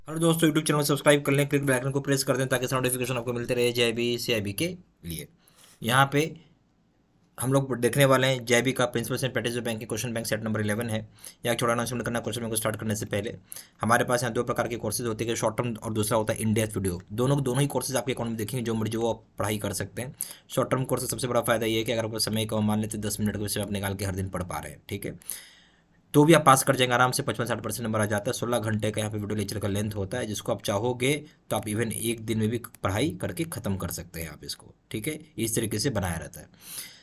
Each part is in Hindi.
हेलो दोस्तों, यूट्यूब चैनल को सब्सक्राइब कर लें, क्लिक बेल आइकन को प्रेस कर दें ताकि नोटिफिकेशन आपको मिलते रहे जेबी सीआईबी के लिए। यहाँ पे हम लोग देखने वाले हैं जेबी का प्रिंसिपल एंड प्रैक्टिस बैंक की क्वेश्चन बैंक सेट नंबर 11 है। यहाँ छोटा अनाउंसमेंट करना क्वेश्चन बैंक को स्टार्ट करने से पहले। हमारे पास यहाँ दो प्रकार के कोर्सेज होते हैं, शॉर्ट टर्म और दूसरा होता है इन डेप्थ वीडियो। दोनों ही कोर्सेज आपके अकाउंट में देखेंगे, जो मर्जी वो आप पढ़ाई कर सकते हैं। शॉर्ट टर्म कोर्स सबसे बड़ा फायदा ये है कि अगर आपको समय को मान लेते 10 मिनट के विषय आप निकाल के हर दिन पढ़ पा रहे हैं, ठीक है, तो भी आप पास कर जाएंगे आराम से। 55-60% नंबर आ जाता है। 16 घंटे का यहाँ पे वीडियो लेक्चर का लेंथ होता है, जिसको आप चाहोगे तो आप इवन एक दिन में भी पढ़ाई करके ख़त्म कर सकते हैं आप इसको, ठीक है। इस तरीके से बनाया रहता है।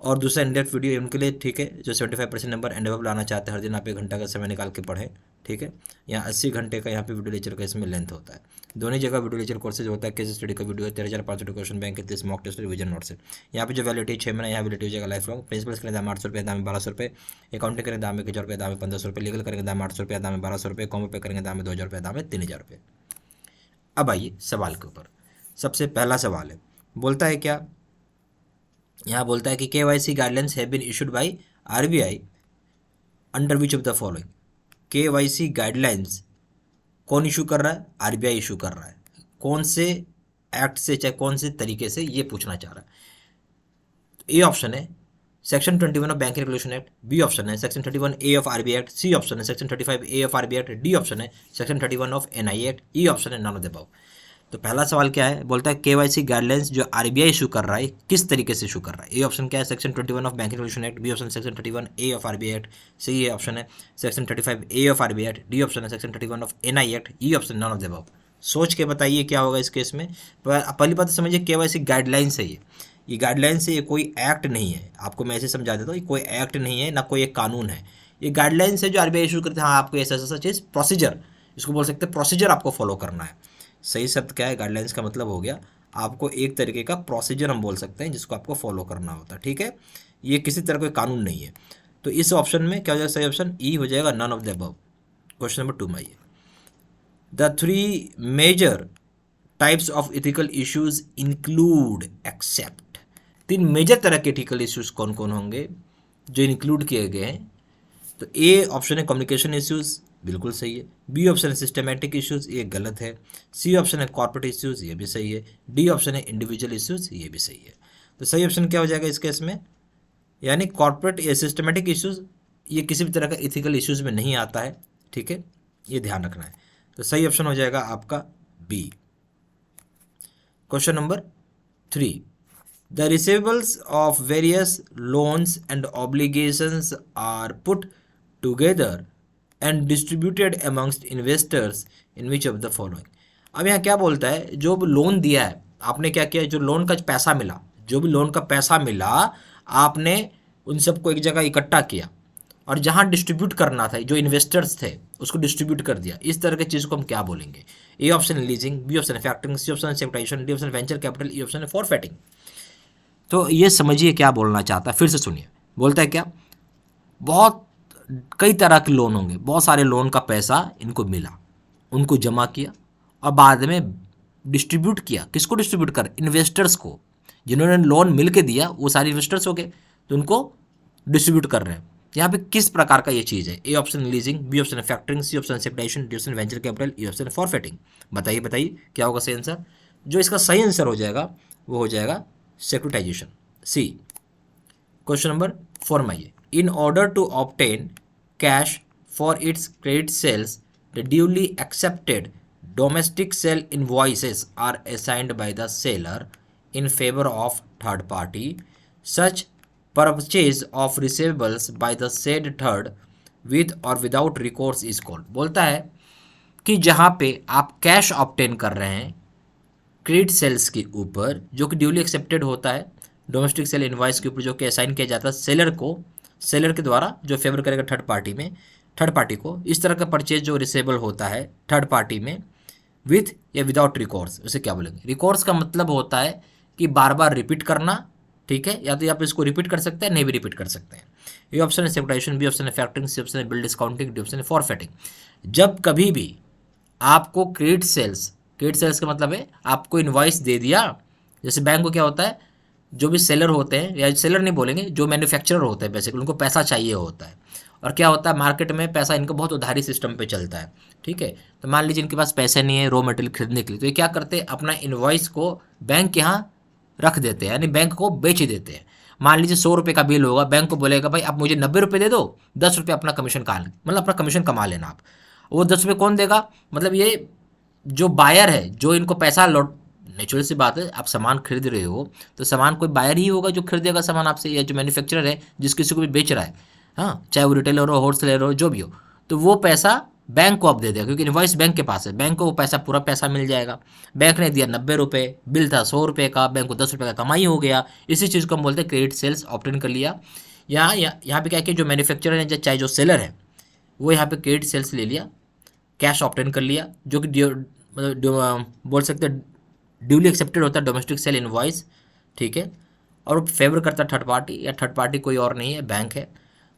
और दूसरा इन डेप्थ वीडियो उनके लिए, ठीक है, जो 75% नंबर एंड अबव लाना चाहते हैं, हर दिन आप 1 घंटा का समय निकाल के पढ़ें, ठीक है। यहाँ 80 घंटे का यहाँ पे वीडियो लेक्चर का इसमें लेंथ होता है। दोनों जगह वीडियो लेक्चर कोर्सेज होता है। केस स्टडी का video 13,500 question bank 30 mock test revision note से। यहाँ पे जो वैलिडिटी 6 महीना, यहाँ वैलिडिटी हो जाएगा लाइफ लॉन्ग। प्रिंसिपल्स करेंगे दाम 800 रुपये, दाम 1200 रुपये। अकाउंटिंग करेंगे दाम 1000 रुपये, दाम 1500 रुपये। लीगल करेंगे दाम 800 रुपये, दाम 1200 रुपये। कॉमो पे करेंगे दाम 2000 रुपये, दाम 3000 रुपये। अब आइए सवाल के ऊपर। सबसे पहला सवाल है, बोलता है क्या, यहाँ बोलता है कि KYC guidelines have been issued by RBI under which of the following. KYC guidelines कौन इशू कर रहा है? आरबीआई इशू कर रहा है। कौन से एक्ट से, चाहे कौन से तरीके से, ये पूछना चाह रहा है। ए ऑप्शन है section 21 of bank regulation act, B option है section 31A of RBI act, C option है section 35A of RBI act, D option है section 31 of NI act, E option है नन ऑफ द अबव। तो पहला सवाल क्या है, बोलता है केवाईसी गाइडलाइंस जो आरबीआई इशू कर रहा है किस तरीके से इशू कर रहा है। ए ऑप्शन क्या है section 21 of bank regulation act, B option section 31A of RBI act, C A option है section 35A of RBI act, D option है section 31 of NI act, E option none of the above. सोच के बताइए क्या होगा इस केस में। पहली बात तो समझिए केवाईसी गाइडलाइंस है ये गाइडलाइंस है, ये कोई एक्ट नहीं है। आपको मैं ऐसे समझा देता हूँ, ये कोई एक्ट नहीं है, ना कोई एक कानून है। ये गाइडलाइंस है जो आरबीआई इशू करते हैं। हाँ, आपको ऐसा ऐसा चीज़ प्रोसीजर, इसको बोल सकते हैं प्रोसीजर आपको फॉलो करना है। सही शब्द क्या है, गाइडलाइंस का मतलब हो गया आपको एक तरीके का प्रोसीजर हम बोल सकते हैं जिसको आपको फॉलो करना होता है, ठीक है। ये किसी तरह कोई कानून नहीं है। तो इस ऑप्शन में क्या हो जाएगा, सही ऑप्शन ई हो जाएगा, none of the above. Question number 2 में आइए। The 3 major types of ethical issues include except. 3 major तरह के इथिकल इश्यूज कौन कौन होंगे जो इंक्लूड किए गए हैं। तो ए ऑप्शन है कम्युनिकेशन इश्यूज, बिल्कुल सही है। बी ऑप्शन है सिस्टमेटिक इश्यूज, ये गलत है। सी ऑप्शन है कॉर्पोरेट इश्यूज, ये भी सही है। डी ऑप्शन है इंडिविजुअल इश्यूज, ये भी सही है। तो सही ऑप्शन क्या हो जाएगा इस केस में, यानी कॉर्पोरेट या सिस्टमेटिक इश्यूज ये किसी भी तरह का इथिकल इश्यूज में नहीं आता है, ठीक है, ये ध्यान रखना है। तो सही ऑप्शन हो जाएगा आपका B. Question number 3, the receivables of various loans and obligations are put together and distributed amongst investors in which of the following। अब यहाँ क्या बोलता है, जो भी लोन दिया है आपने, क्या किया, जो लोन का पैसा मिला, जो भी लोन का पैसा मिला आपने उन सबको एक जगह इकट्ठा किया और जहाँ डिस्ट्रीब्यूट करना था, जो इन्वेस्टर्स थे उसको डिस्ट्रीब्यूट कर दिया। इस तरह की चीज़ को हम क्या बोलेंगे। ए ऑप्शन है लीजिंग, बी ऑप्शन है फैक्टरिंग, सी ऑप्शन है securitisation, D option venture capital, E option है फॉरफेटिंग। तो ये समझिए क्या बोलना चाहता है, फिर से सुनिए। बोलता है क्या, बहुत कई तरह के लोन होंगे, बहुत सारे लोन का पैसा इनको मिला, उनको जमा किया और बाद में डिस्ट्रीब्यूट किया। किसको डिस्ट्रीब्यूट कर, इन्वेस्टर्स को। जिन्होंने लोन मिल के दिया वो सारे इन्वेस्टर्स हो गए, तो उनको डिस्ट्रीब्यूट कर रहे हैं। यहाँ पे किस प्रकार का ये चीज़ है। A option leasing, B option factoring, C option securitisation, D option venture capital, E option forfaiting. बताइए बताइए क्या होगा सही आंसर। जो इसका सही आंसर हो जाएगा वो हो जाएगा सेक्युरिटाइजेशन, सी। क्वेश्चन नंबर 4 में आइए। In order to obtain cash for its credit sales the duly accepted domestic sale invoices are assigned by the seller in favour of third party. Such purchase of receivables by the said third with or without recourse is called. बोलता है कि जहाँ पे आप कैश ऑब्टेन कर रहे हैं क्रेडिट सेल्स के ऊपर, जो कि ड्यूली एक्सेप्टेड होता है डोमेस्टिक सेल इनवॉइस के ऊपर, जो कि असाइन किया जाता है सेलर को, सेलर के द्वारा जो फेवर करेगा थर्ड पार्टी में, थर्ड पार्टी को। इस तरह का परचेज जो रिसेबल होता है थर्ड पार्टी में विथ या विदाउट रिकॉर्ड्स, उसे क्या बोलेंगे। रिकॉर्ड्स का मतलब होता है कि बार बार रिपीट करना, ठीक है, या तो आप इसको रिपीट कर सकते हैं, नहीं भी रिपीट कर सकते हैं। ये ऑप्शन है सेक्युरिटाइजेशन, बी ऑप्शन है फैक्टरिंग, सी ऑप्शन है बिल डिस्काउंटिंग, डी ऑप्शन है फॉरफेटिंग। जब कभी भी आपको क्रेडिट सेल्स का मतलब है आपको इनवॉइस दे दिया। जैसे बैंक को क्या होता है, जो भी सेलर होते हैं, या सेलर नहीं बोलेंगे, जो मैन्युफैक्चरर होते हैं बेसिकली, उनको पैसा चाहिए होता है और क्या होता है मार्केट में पैसा इनका बहुत उधारी सिस्टम पे चलता है, ठीक है। तो मान लीजिए इनके पास पैसे नहीं है रॉ मटेरियल खरीदने के लिए, तो ये क्या करते हैं अपना इनवॉइस को बैंक के यहाँ रख देते हैं, यानी बैंक को बेच देते हैं। मान लीजिए 100 रुपये का बिल होगा, बैंक को बोलेगा भाई आप मुझे 90 रुपये दे दो, 10 रुपये अपना कमीशन का मतलब अपना कमीशन कमा लेना आप। वो 10 रुपये कौन देगा, मतलब ये जो बायर है जो इनको पैसा लौट, नेचुरल सी बात है, आप सामान खरीद रहे हो तो सामान कोई बायर ही होगा जो खरीदेगा सामान आपसे, या जो मैन्युफैक्चरर है जिस किसी को भी बेच रहा है, हाँ, चाहे वो रिटेलर हो होलसेलर हो जो भी हो, तो वो पैसा बैंक को आप दे देगा, क्योंकि इनवॉइस बैंक के पास है, बैंक को वो पैसा पूरा पैसा मिल जाएगा। बैंक ने दिया 90 रुपये, बिल था 100 रुपये का, बैंक को 10 रुपये का कमाई हो गया। इसी चीज़ को हम बोलते हैं क्रेडिट सेल्स ऑब्टेन कर लिया। यहाँ पे क्या कि जो मैन्युफैक्चरर है चाहे जो सेलर है वो यहाँ पे क्रेडिट सेल्स ले लिया, कैश ऑब्टेन कर लिया, जो कि मतलब बोल सकते हैं ड्यूली एक्सेप्टेड होता है डोमेस्टिक सेल इनवॉइस, ठीक है। और फेवर करता है थर्ड पार्टी, या थर्ड पार्टी कोई और नहीं है बैंक है।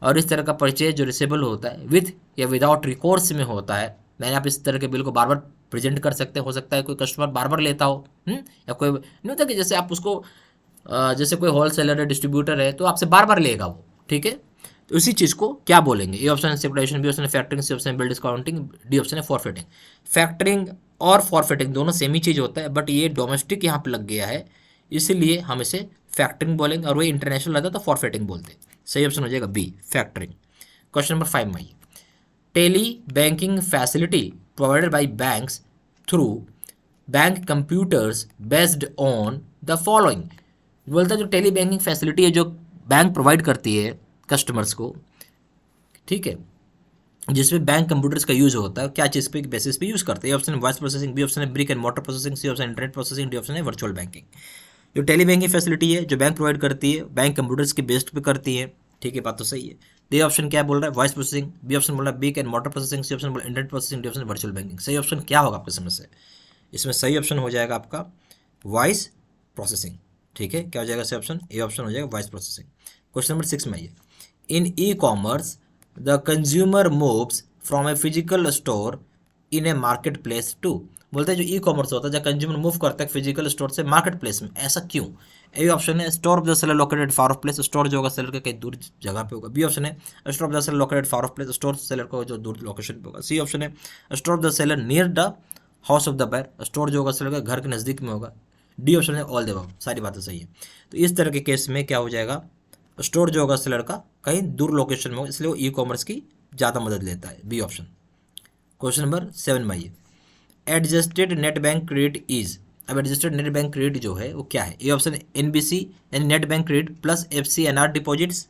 और इस तरह का परचेज जो रिसेबल होता है विथ या विदाउट रिकोर्स में होता है, मैंने आप इस तरह के बिल को बार बार प्रेजेंट कर सकते हैं। हो सकता है कोई कस्टमर बार बार लेता हो, या कोई नहीं होता कि जैसे आप उसको जैसे कोई होलसेलर है डिस्ट्रीब्यूटर है तो आपसे बार बार लेगा वो, ठीक है। तो इसी चीज़ को क्या बोलेंगे, ए ऑप्शन है सेपरेशन, बी ऑप्शन है फैक्टरिंग, सी ऑप्शन है बिल डिस्काउंटिंग, डी ऑप्शन है फॉरफिटिंग। फैक्टरिंग और फॉरफिटिंग दोनों सेम ही चीज़ होता है, बट ये डोमेस्टिक यहाँ पे लग गया है इसलिए हम इसे फैक्टरिंग बोलेंगे, और वही इंटरनेशनल रहता है तो फॉरफिटिंग बोलते हैं। सही ऑप्शन हो जाएगा बी फैक्टरिंग। क्वेश्चन नंबर 5 में tele banking facility provided by banks through bank computers based on the following. बोलता है जो टेली बैंकिंग फैसिलिटी है जो बैंक प्रोवाइड करती है कस्टमर्स को, ठीक है, जिसमें बैंक कंप्यूटर्स का यूज होता है, क्या चीज़ पे बेसिस पे यूज करते हैं। ऑप्शन है वॉइस प्रोसेसिंग, बी ऑप्शन है brick and motor processing, C option internet processing, D option है वर्चुअल बैंकिंग। जो टेली बैंकिंग फैसिलिटी है जो बैंक प्रोवाइड करती है बैंक कंप्यूटर्स के बेस्ड पे करती है, ठीक है, बात तो सही है। डी ऑप्शन क्या बोल रहा है वॉइस प्रोसेसिंग, बी ऑप्शन बोल रहा है brick and motor processing, C option बोल internet processing, D option virtual banking. सही ऑप्शन क्या होगा आपके समझ से, इसमें सही ऑप्शन हो जाएगा आपका वॉइस प्रोसेसिंग, ठीक है। क्या हो जाएगा सही ऑप्शन, ए ऑप्शन हो जाएगा वॉइस प्रोसेसिंग। क्वेश्चन नंबर 6 में आइए, in e commerce the consumer moves from a physical store in a market place to. बोलते हैं जो ई कॉमर्स होता है जब कंज्यूमर मूव करता है फिजिकल स्टोर से मार्केट प्लेस में, ऐसा क्यों। ए ऑप्शन है store of the seller located far off place, store जो होगा सेलर के कहीं दूर जगह पे होगा। बी ऑप्शन है store of the seller located far off place, store seller को जो दूर लोकेशन पे होगा। सी ऑप्शन है store of the seller near the house of the buyer, store जो होगा सेलर के घर के नज़दीक में होगा। डी ऑप्शन है ऑल द अबव, सारी बातें सही है। तो इस तरह के केस में क्या हो जाएगा, स्टोर जो होगा सेलर का कहीं दूर लोकेशन में होगा, इसलिए वो ई कॉमर्स की ज़्यादा मदद लेता है, बी ऑप्शन। क्वेश्चन नंबर 7 में आइए, adjusted net bank credit is. अब एडजस्टेड नेट बैंक क्रेडिट जो है वो क्या है। ए ऑप्शन एनबीसी यानी net bank credit plus FCNR deposits.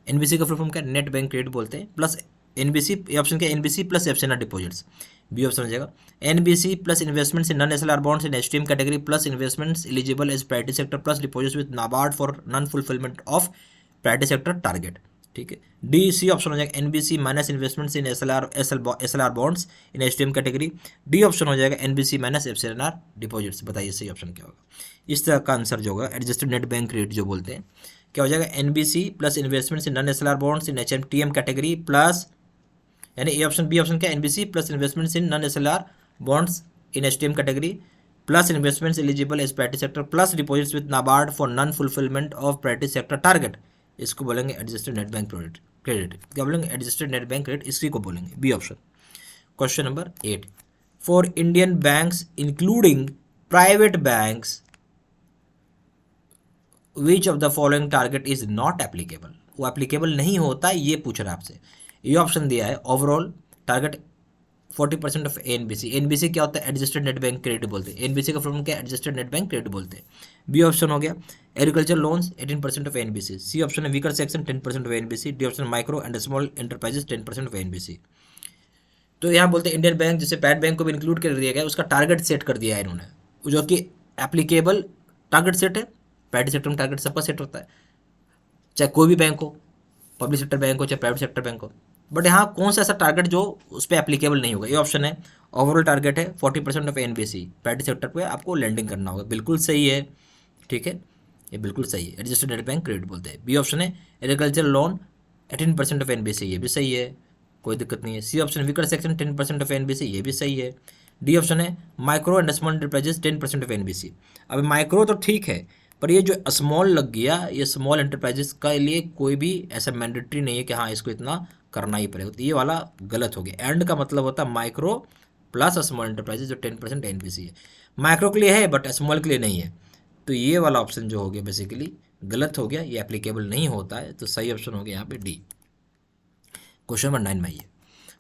NBC का फुल फॉर्म क्या है, नेट बैंक क्रेडिट बोलते हैं, प्लस एनबीसी, ए ऑप्शन क्या NBC plus FCNR deposits. B option हो जाएगा NBC plus investments in non SLR bonds in HTM category plus investments eligible as private sector plus deposits with NABARD for non fulfilment of private sector target, ठीक है। डी सी ऑप्शन हो जाएगा NBC minus investments in SLR bonds in HTM category. D option हो जाएगा एनबीसी माइनस एफसीएनआर डिपॉजिट्स। बताइए सही ऑप्शन क्या होगा। इस तरह का आंसर जो होगा एडजस्टेड नेट बैंक क्रेडिट जो बोलते हैं, क्या हो जाएगा NBC plus investments in non SLR bonds in HTM category plus, यानी ए ऑप्शन बी ऑप्शन क्या NBC plus investments in non SLR bonds in HTM category plus investments eligible as private sector plus deposits with NABARD for non fulfilment of private sector target. इसको बोलेंगे एडजस्टेड नेट बैंक क्रेडिट। क्या बोलेंगे एडजस्टेड नेट बैंक क्रेडिट, इसी को बोलेंगे B option. Question number 8, for Indian banks including private banks which of the following target is not applicable. वो एप्लीकेबल नहीं होता ये पूछ रहा है आपसे। ये ऑप्शन दिया है overall target 40% of NBC. NBC क्या होता है एडजस्टेड नेट बैंक क्रेडिट बोलते हैं, एनबीसी का फॉर्म क्या है एडजस्टेड नेट बैंक क्रेडिट बोलते हैं। बी ऑप्शन हो गया agriculture loans 18% of NBC. C option है weaker section 10% of NBC. D option micro and small enterprises 10% of NBC. तो यहाँ बोलते हैं इंडियन बैंक जैसे प्राइवेट बैंक को भी इंक्लूड कर दिया गया, उसका टारगेट सेट कर दिया है इन्होंने, जो कि एप्लीकेबल टारगेट सेट है। प्राइवेट सेक्टर में टारगेट सबका सेट होता है, चाहे कोई भी बैंक हो, पब्लिक सेक्टर बैंक हो चाहे प्राइवेट सेक्टर बैंक हो, बट यहाँ कौन सा ऐसा टारगेट जो उस पर एप्लीकेबल नहीं होगा। ये ऑप्शन है ओवरऑल टारगेट है 40% ऑफ एनबीसी, प्राइवेट सेक्टर पे आपको लैंडिंग करना होगा, बिल्कुल सही है, ठीक है, ये बिल्कुल सही है, एडजस्टेड नेट बैंक क्रेडिट बोलते हैं। बी ऑप्शन है एग्रीकल्चर लोन 18% ऑफ एनबीसी, ये भी सही है, कोई दिक्कत नहीं है। C option weaker section 10% of NBC, ये भी सही है। डी ऑप्शन है micro and small enterprises 10% of NBC. अब माइक्रो तो ठीक है, पर ये जो स्मॉल लग गया, ये स्मॉल एंटरप्राइजेस का लिए कोई भी ऐसा मैंडेटरी नहीं है कि हाँ इसको इतना करना ही पड़ेगा, तो ये वाला गलत हो गया। एंड का मतलब होता है माइक्रो प्लस स्मॉल एंटरप्राइजेस, जो 10% एनपीसी है, माइक्रो के लिए है बट स्मॉल के लिए नहीं है। तो ये वाला ऑप्शन जो हो गया बेसिकली गलत हो गया, ये एप्लीकेबल नहीं होता है। तो सही ऑप्शन हो गया यहाँ पे डी। क्वेश्चन नंबर 9 में आइए,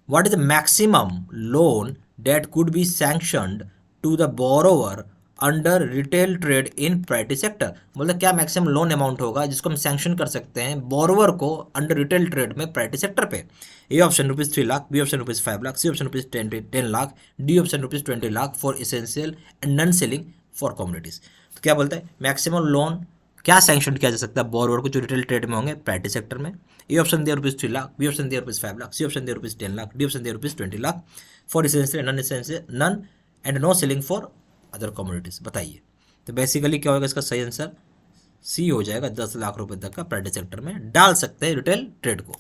what is the maximum loan that could be sanctioned to the borrower under retail trade in private sector. मतलब क्या मैक्सिमम लोन अमाउंट होगा जिसको हम सैंक्शन कर सकते हैं बोरोवर को अंडर रिटेल ट्रेड में प्राइवेट सेक्टर पे। A option ₹3 lakh, B option ₹5 lakh, C option ₹10 lakh, D option ₹20 lakh for essential and non ceiling for commodities. तो क्या बोलते हैं मैक्सिमम लोन क्या सैंक्शन किया जा सकता है बोरोवर को जो रिटेल ट्रेड में होंगे प्राइवेट सेक्टर में। ए ऑप्शन दिया ₹3 लाख, बी ऑप्शन दिया ₹5 लाख, सी ऑप्शन दिया ₹10 लाख, डी ऑप्शन दिया ₹20 lakh for essential non essential non and no ceiling for other commodities. बताइए तो बेसिकली क्या होगा इसका सही आंसर सी हो जाएगा। 10 लाख रुपए तक का प्राइवेट सेक्टर में डाल सकते हैं रिटेल ट्रेड को।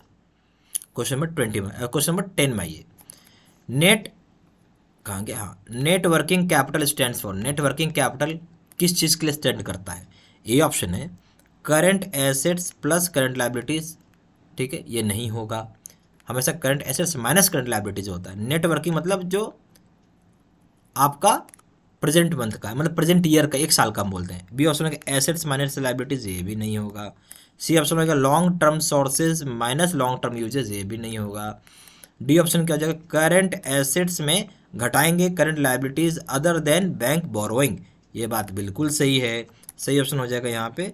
क्वेश्चन नंबर 20 में, क्वेश्चन नंबर 10 में आइए, नेट कहाँ गया, हाँ, net working capital stands for. Net working capital किस चीज़ के लिए स्टैंड करता है। ए ऑप्शन है current assets plus current liabilities, ठीक है, ये नहीं होगा, हमेशा current assets minus current liabilities होता है। नेट वर्किंग मतलब जो आपका प्रेजेंट मंथ का है, मतलब प्रेजेंट ईयर का, एक साल का हम बोलते हैं। बी ऑप्शन है एसेट्स माइनस लाइबिलिटीज, ये भी नहीं होगा। सी ऑप्शन है long term sources minus long term uses, ये भी नहीं होगा। डी ऑप्शन क्या हो जाएगा करंट एसेट्स में घटाएंगे current liabilities other than bank borrowing, ये बात बिल्कुल सही है। सही ऑप्शन हो जाएगा यहाँ पे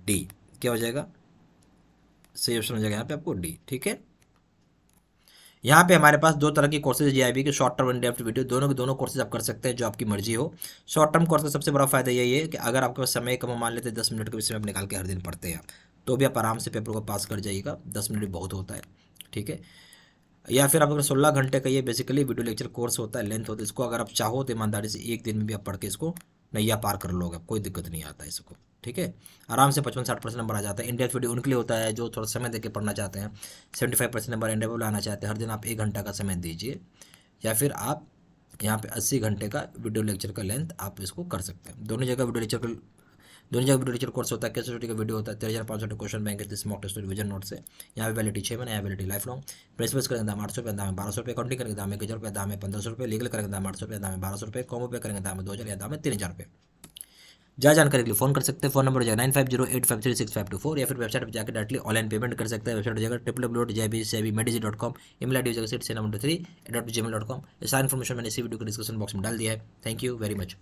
डी। क्या हो जाएगा सही ऑप्शन हो जाएगा यहाँ पे आपको डी, ठीक है। यहाँ पे हमारे पास दो तरह की कोर्सेज जीआईबी के, short term and depth video, दोनों के दोनों कोर्सेज आप कर सकते हैं जो आपकी मर्जी हो। शॉर्ट टर्म कोर्स का सबसे बड़ा फायदा यही है कि अगर आपके पास समय कम, मान लेते हैं 10 मिनट का विषय आप निकाल के हर दिन पढ़ते हैं तो भी आप आराम से पेपर को पास कर जाइएगा। 10 मिनट बहुत होता है, ठीक है। या फिर आप अगर 16 घंटे का ये बेसिकली वीडियो लेक्चर कोर्स होता है, लेंथ होता है, इसको अगर आप चाहो तो ईमानदारी से एक दिन में भी आप पढ़ के इसको नैया पार कर लोगे, कोई दिक्कत नहीं आता इसको, ठीक है। आराम से 55-60% नंबर आ जाता है। इंडिया वीडियो उनके लिए होता है जो थोड़ा समय देकर पढ़ना चाहते हैं, 75% नंबर इंडिया में लाना चाहते हैं। हर दिन आप 1 घंटा का समय दीजिए, या फिर आप यहाँ पे 80 घंटे का वीडियो लेक्चर का लेंथ आप इसको कर सकते हैं। दोनों जगह वीडियो लेक्चर कोर्स होता है। कैसे छोटी का वीडियो होता है, 13,500 क्वेश्चन बैंक है, मॉक टेस्ट रिवीजन नोट से। यहाँ पे वैलिडिटी 6 महीने, यहाँ वैलिडिटी लाइफ लॉन्ग। प्रिंसिपल्स करेंगे दाम 800 रुपये, दाम है 1200 रुपये। अकाउंटिंग करेंगे दाम 1,000 रुपये, दाम है 1500 रुपये। लीगल करेंगे दाम 800 रुपये, दाम है 1200 रुपये। कॉमो पे करेंगे दाम है 2000 या दाम है 3000 रुपये। ज़्यादा जानकारी के लिए फोन कर सकते हैं। फोन नंबर हो जाएगा 9508536524, या फिर वेबसाइट पर जाकर डायरेक्टली ऑनलाइन पेमेंट कर सकते हैं। वेबसाइट हो जाएगा www.jbcibmedici.com, ईमेल आईडी हो जाएगा sit3@gmail.com। ये सारी इन्फॉर्मेशन मैंने इसी वीडियो के डिस्क्रिप्शन बॉक्स में डाल दिया है। Thank you very much.